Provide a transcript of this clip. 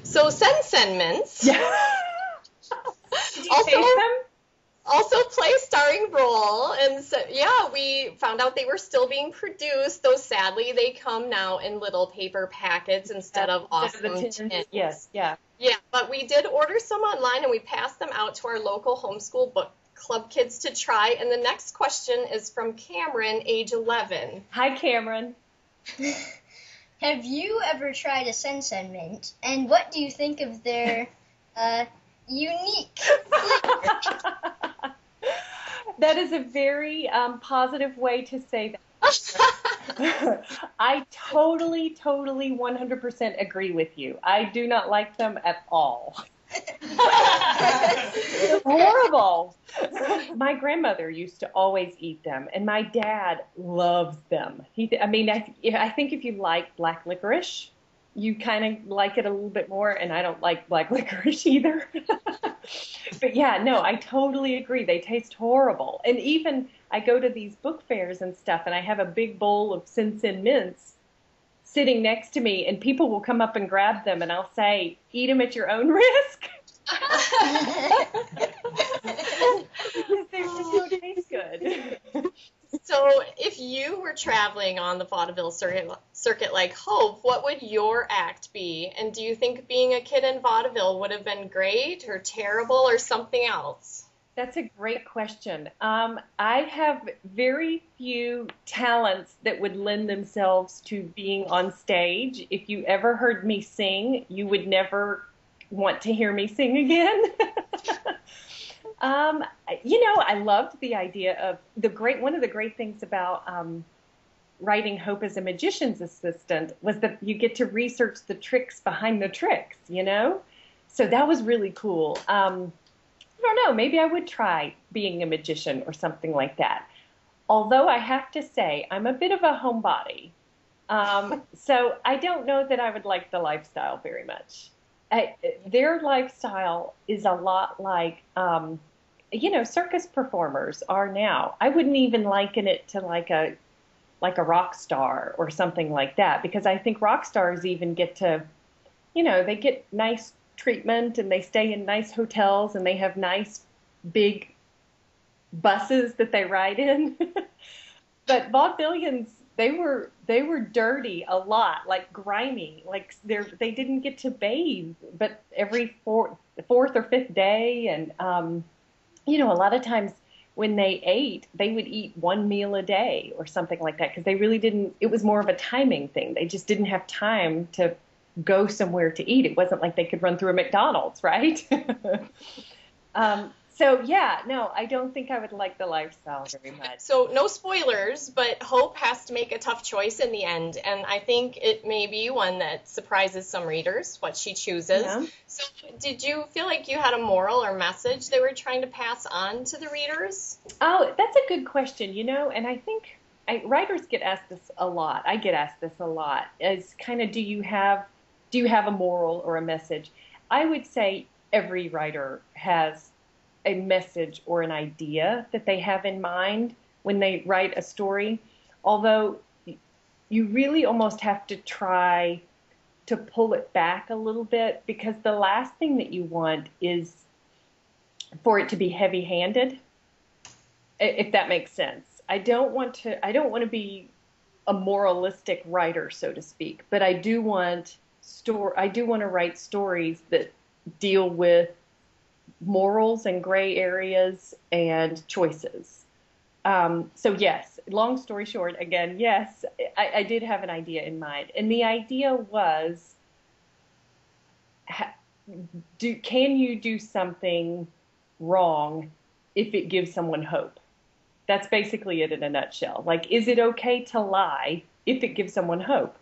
So Sen mints Yeah. Did you also taste them? also play a starring role, and so yeah, we found out they were still being produced, though sadly they come now in little paper packets instead of Instead of awesome the tins? tins. Yes, yeah. Yeah, but we did order some online and we passed them out to our local homeschool book club kids to try. And the next question is from Cameron, age 11. Hi, Cameron. Have you ever tried a Sen mint? And what do you think of their unique flavor? That is a very positive way to say that. I totally, 100% agree with you. I do not like them at all. They're horrible. My grandmother used to always eat them, and my dad loves them. I think if you like black licorice, you kind of like it a little bit more, and I don't like black licorice either. But yeah, no, I totally agree. They taste horrible. And even I go to these book fairs and stuff, and I have a big bowl of Sin mints sitting next to me, and people will come up and grab them, and I'll say, eat them at your own risk. Because they just don't taste good. So if you were traveling on the vaudeville circuit like Hope, what would your act be? And do you think being a kid in vaudeville would have been great or terrible or something else? That's a great question. I have very few talents that would lend themselves to being on stage. If you ever heard me sing, you would never want to hear me sing again. I loved the idea of one of the great things about writing Hope as a magician's assistant was that you get to research the tricks behind the tricks, So that was really cool. I don't know, maybe I would try being a magician or something like that. Although I have to say, I'm a bit of a homebody. So I don't know that I would like the lifestyle very much. Their lifestyle is a lot like, circus performers are now. I wouldn't even liken it to like a rock star or something like that, because I think rock stars even get to, they get nice treatment and they stay in nice hotels and they have nice big buses that they ride in. But vaudevillians, they were dirty a lot, like grimy, like they didn't get to bathe, but every fourth or fifth day, and a lot of times when they ate, they would eat one meal a day or something like that, because they really didn't. It was more of a timing thing. They just didn't have time to go somewhere to eat. It wasn't like they could run through a McDonald's, right? So yeah, no, I don't think I would like the lifestyle very much. So no spoilers, but Hope has to make a tough choice in the end, and I think it may be one that surprises some readers, what she chooses. Yeah. So did you feel like you had a moral or message they were trying to pass on to the readers? Oh, that's a good question, and I think writers get asked this a lot. I get asked this a lot, as kind of, do you have a moral or a message? I would say every writer has a message or an idea that they have in mind when they write a story, although you really almost have to try to pull it back a little bit, because the last thing that you want is for it to be heavy-handed, if that makes sense. I don't want to be a moralistic writer, so to speak, but I do want to write stories that deal with morals and gray areas and choices. So yes, long story short, again, yes, I did have an idea in mind. And the idea was, can you do something wrong if it gives someone hope? That's basically it in a nutshell. Like, is it okay to lie if it gives someone hope?